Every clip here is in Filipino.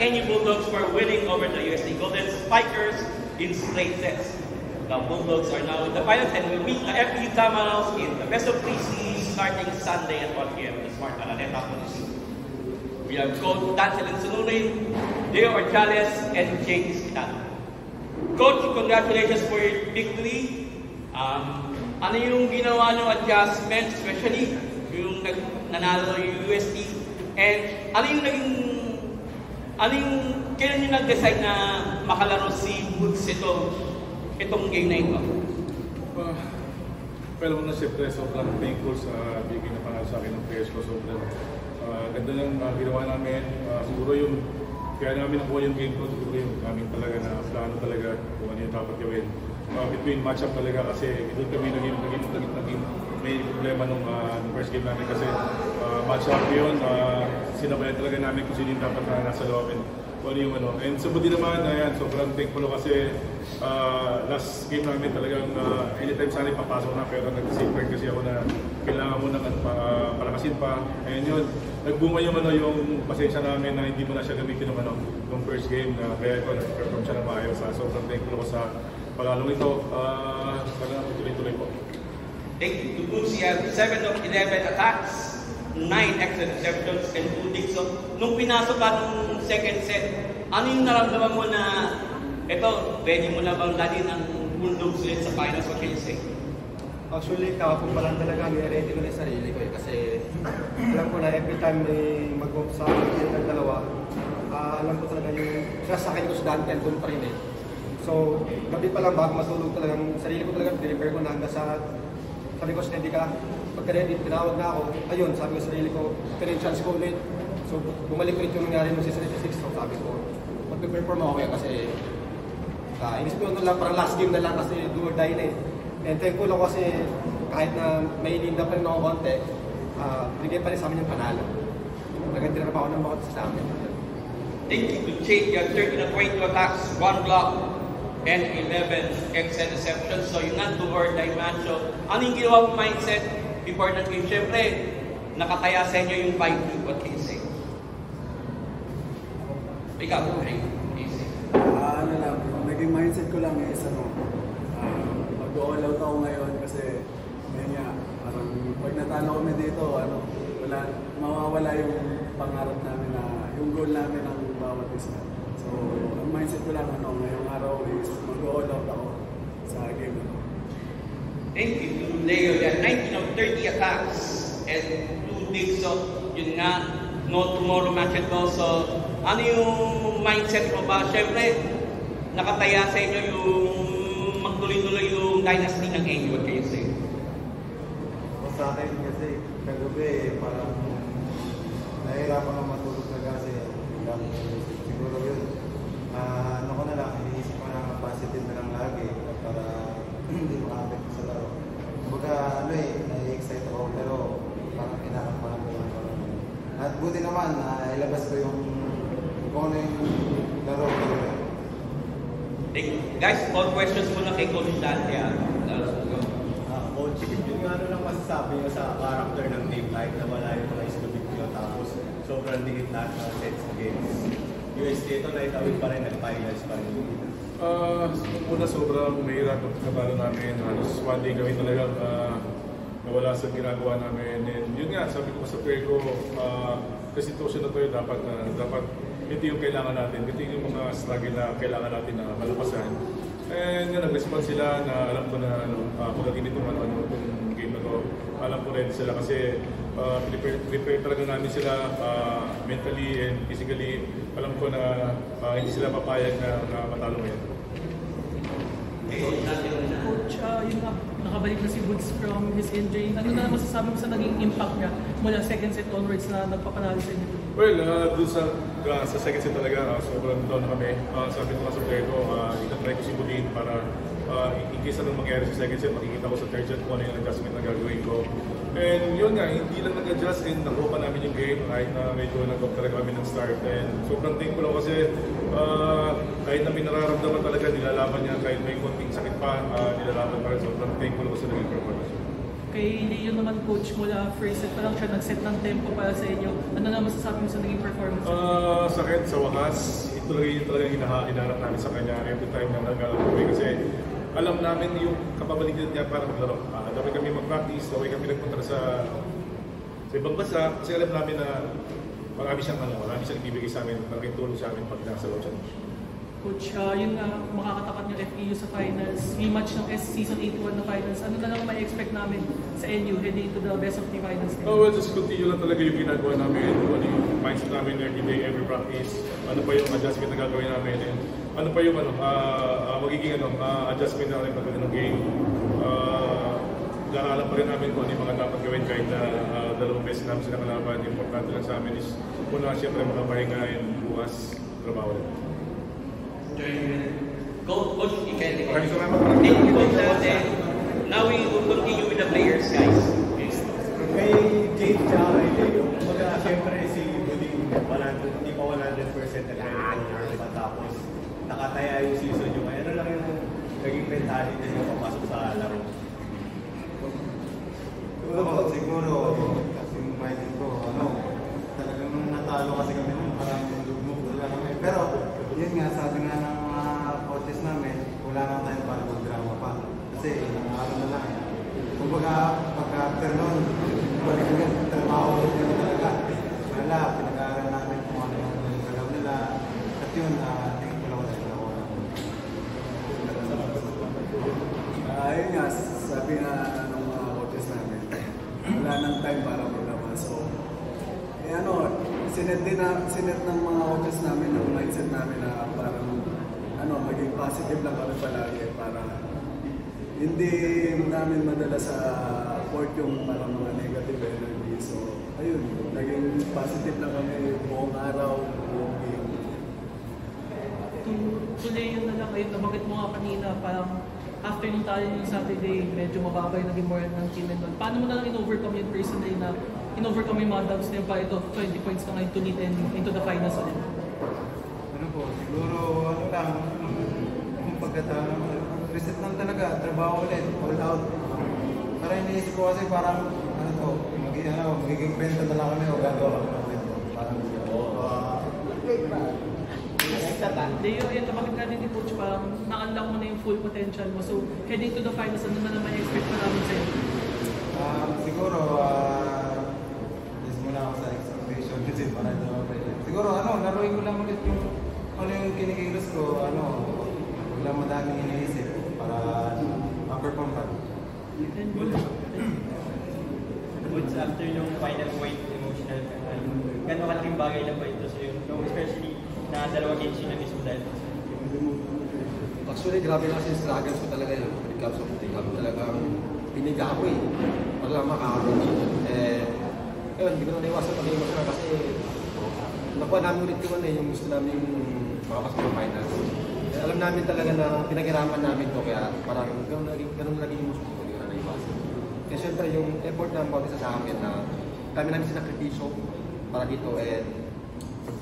NU Bulldogs were winning over the USD Golden Spikers in straight sets. The Bulldogs are now in the finals and will meet the FPU Tamaraws in the best of 3 series starting Sunday at 1 p.m. in the Smart Araneta Coliseum. We have Coach Dancelin Sunurin, Leo Orchales, and Jake Iskitano. Coach, congratulations for your victory. Ano yung ginawa ng adjustment, especially yung nanalo yung USD? And kailan nyo nag-decide na makalaro si Woods itong game na ito? Pero muna siyempre, sobrang thankful sa bigay na panalo sa akin ng players ko. Sobrang ganda ng ginawa namin. Siguro yung kaya namin nakuha yung game ko, siguro yung namin talaga na plano talaga kung ano yung dapat gawin. Between matchup talaga kasi doon kami naging may problema nung first game namin kasi matchup yun, sinabayan talaga namin kung sino yung dapat na nasa loob and kung ano yung ano. And sa buti naman, ayan, sobrang thankful kasi last game namin talagang anytime sana ipapasok na pero nag-save point kasi ako na kailangan mo nang palakasin pa. And yun, nagbunga yung pasensya namin na hindi mo na siya gamitin ng first game na kaya ito nag-perform siya na maayos. Sobrang thankful ako sa palalong ito. Sana tuloy-tuloy po. Thank you. Tubuzi have 7 of 11 attacks, 9 extra receptions, and 2 digs. So, nung pinasok ka nung second set, ano yung naramdaman mo na ito, pwede mo na bang dalhin ang Bulldogs ulit sa finals? What can you say? Actually, kahapon pa lang talaga nire-ready ko na yung sarili ko kasi alam ko na every time may mag-off sa akin ng dalawa, alam ko talaga yung trust sa akin ko sa Dante doon pa rin eh. So, gabi pa lang bago matulog talagang sarili ko talaga, deliver ko na hanggang sa sabi ko, hindi ka, pagka-ready, tinawag na ako, ayun, sabi ko sa sarili ko, chance ko ulit. So, bumalik ulit yung nangyari mo sa 76, so sabi ko, mag-perform ako kaya kasi, inis ko na lang, parang last game na lang kasi do or die na eh. And thankful ako kasi, kahit na may linda pa rin ako konti, binigay pa rin sa amin yung panalo. Nagandira na pa ako ng bawat sa amin. Thank you to Jake, you have 13 of 22 attacks, 1 block, and 11 extra receptions. So yung not do or die match. So ano yung ginawa mong mindset before that game? Siyempre, nakataya sa inyo yung 5-2. What can you say? Ikaw, Ray. Ano lang, naging mindset ko lang is mag-all out ako ngayon kasi nga, parang pag natalo kami dito, mawawala yung pangarap namin na yung goal namin ng bawat isa. So, ang mindset ko lang ngayong araw is mag-all out ako sa game. Thank you, Leo. 19 of 30 attacks and 2 digs. So, yun nga, no tomorrow match at all. So, ano yung mindset mo ba? Siyempre, nakataya sa inyo yung magtuloy-tuloy yung dynasty ng NU. What can you say? Sa akin kasi, kagabi, parang nahihirapan ako matulog na kasi siguro yun. Ano ko na lang, iniisip ko na positive na lang lagi para hindi makapit sa laro. Kumbaga, nai-excite ako pero parang kinakapahan ko lang. At buti naman, ilabas ko yung kung ano yung laro ko. Guys, all questions muna kay Coach Dante. Coach, yung lang masasabi nyo sa character ng team kahit na wala yung mga istubig nyo tapos sobrang dikit lahat ng sets against USD ito na itawid pa rin, nag-finals pa rin. Una sobrang mahirap ang katalo namin. Halos one day kami talagang nawala sa ginagawa namin. And yun nga, sabi ko sa player ko, sa sitwasyon na ito dapat ito yung kailangan natin. Ito yung mga struggle na kailangan natin na malapasan. And yun, nag-respond sila na alam ko na pagdating itong game na to, alam ko rin sila kasi prepare talaga namin sila mentally and physically. Alam ko na hindi sila papayag na matalo ngayon. Coach, yun na, nakabalik na si Woods from his injury. Ano na masasabi mo sa naging impact niya mula second set onwards na nagpapanalo sa inyo? Well, doon sa second set talaga, sobrang down na kami. Sabi ko sa player ko, itatry ko si Budin para in case anong mangyari sa second set, makikita ko sa third set kung ano yung adjustment na gagawin ko. And yun nga, hindi lang nag-adjust and nakuha pa namin yung game kahit na medyo nag-off talaga kami ng start. And sobrang thankful ako kasi kahit na may nararamdaman talaga, nilalaban niya kahit may konting sakit pa, nilalaban pa rin. Sobrang thankful ako sa naging performance. Kay Leo naman, coach, mula first set pa lang siya nag-set ng tempo para sa inyo. Ano na masasabi mo sa naging performance? Sa akin, sa wakas, ito talaga yung hinahanap namin sa kanya every time na nag-alaway kasi alam namin yung kapabilidad niya para maglaro. Dami kami mag-practice, dami kami nagpunta sa ibang bansa kasi alam namin na marami siyang ibibigay sa amin, malaking tulong sa amin pag nasa loob siya. Coach, yun nga, makakatapat niyo FEU sa finals, rematch ng Season 81 na finals. Ano na lang may expect namin sa NU heading to the best of the finals? Well, just continue lang talaga yung ginagawa namin, ano yung mindset namin every day, every practice, ano pa yung adjustment na gagawin namin, and ano pa yung magiging adjustment namin pagdating ng game. Lalalang pa rin namin kung ano yung mga dapat gawin kahit na dalawang beses namin sila kalaban. Importante lang sa amin is una siyempre makapahinga and bukas trabaho rin. Coach, Ike, Maraming salamat. thank you, Coach. Now we will continue with the players, guys. Kay Jake tsaka kay Leo, kumbaga siyempre si Buding hindi pa 100% na tapos nakataya yung season nyo. Ano lang yung naging mentality nyo papasok sa laro? Siguro, kasi minded ko, talagang nung natalo kasi kami nung parang lugmok talaga kami. Pero, yun nga, sabi nga ng mga coaches namin, wala nang tayo para mag-drama pa. Kasi, nangyari na lang. Kumbaga, pagka-after nun, balik ko yun, trabaho ulit yun talaga. Wala, pinag-aaral namin kung ano yung galaw nila. At yun, tingin ko lang wala sila ko. Ayun nga, sabi nga ng mga coaches namin, wala nang time para maglama. So, sinet ng mga coaches namin yung mindset namin na parang maging positive lang kami palagi para hindi namin madala sa court yung parang mga negative energy. So, ayun, naging positive lang kami buong araw, buong game. Tuloy yun na lang, ayun, nabanggit mo nga kanina, parang after nung talo yung Saturday, medyo mababay naging more ng team and all. Paano mo na lang in-overcome yun personally na in-overcome yung mga doubts na yung para ito, 20 points na ngayon to lead and into the finals ulit? Siguro, yung pagkatalo, reset lang talaga, trabaho ulit, all out. Para iniisip ko kasi parang, magiging benta na lang kami o gagawa kami ng benta. Parang, Leo, yun, bakit nga din ni Coach, parang na-unlock mo na yung full potential mo. So, heading to the finals, ano na naman i-expect mo namin sa'yo? siguro, muna ako sa expectation kasi para siguro, laruin ko lang ulit yung kinikilos ko, wag lang madaming iniisip para ma-perform pa. What's after yung final point, emotional, gano'ng kalaking bagay na ba ito sa'yo? Especially na dalawa games yun na mismo dahil. Actually, grabe lang kasi struggles ko talaga yun. When it comes to the game, talagang piniga ako para lang makakaroon. Ngayon, hindi ko na naiwasan pag-emotional kasi nakuha namin ulit yung gusto namin makapasok ng finals. Alam namin talaga na pinaghirapan namin to kaya parang ganun lagi yung gusto ko, hindi ko na naiwasan. Kaya syempre yung effort na mga sa amin na kami namin sinakripisyo para dito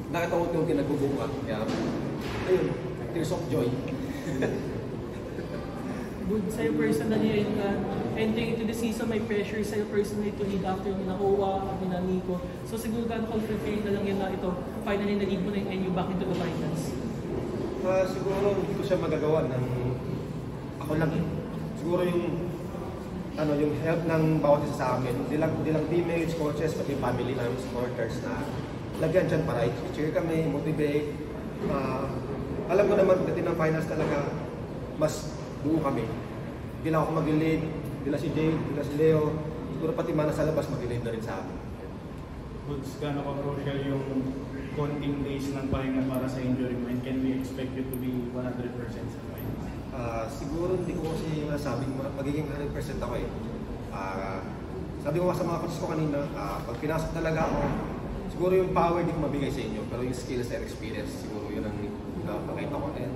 nakita ko yung kinagbubunga. Kaya ayun, tears of joy. Good sa'yo personally, yun nga, entering into the season, may pressure sa'yo personally to lead after yung nakuha at yung Nico. So siguro gano'n confident na lang yun na ito, finally na-lead mo na yung NU back into the finals. Siguro hindi ko siya magagawa ng ako lang siguro yung help ng bawat isa sa amin, hindi lang teammates, coaches, pati family namin, supporters na lagyan dyan para i-cheer kami, motivate. Alam ko naman pagdating ng finals talaga mas buo kami. Hindi lang ako mag-lead, hindi lang si Jay, hindi lang si Leo, siguro pati mana sa labas mag-lead na rin sa amin. What's gano'n ka-crucial yung konting days ng pahinga para sa injury mo and can we expect you to be 100% sa finals? Siguro hindi ko kasi masabing magiging 100% ako sabi ko sa mga coaches ko kanina, pag pinasok talaga ako, siguro yung power hindi ko mabigay sa inyo, pero yung skills and experience, siguro yun ang nakita ko. And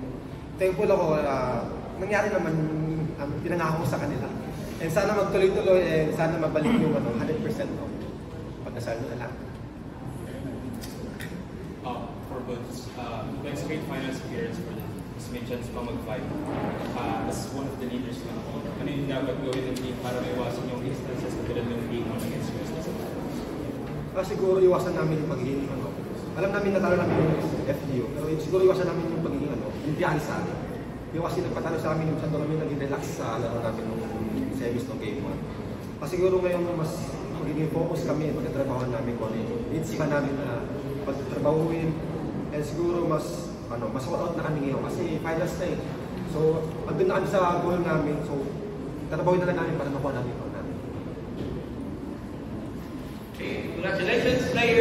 thankful ako, nangyari naman pinangako ko sa kanila. And sana magtuloy-tuloy and sana mabalik yung 100% no? Pagdasal nyo na lang. For both, next great finals appearance for them. mas may chance pa mag-fight. As one of the leaders ng team, ano yung dapat gawin ng team para maiwasan yung instances na tulad ng game 1 against UST? Siguro iwasan namin yung pagiging alam namin natalo namin yung FDU, pero siguro iwasan namin yung pagiging yung biyahe sa amin. Yung kasi nagpatalo sa amin, yung saan kami naging relax sa laro namin nung semis ng game 1. Siguro ngayon mas magiging focus kami pagkatrabahoan namin kung ano yung needs pa namin na pagtrabahuin. And siguro mas all out na kami ngayon kasi finals na eh. So, andun na kami sa goal namin. So, tatrabahuin na lang namin para makuha namin. Okay, congratulations players!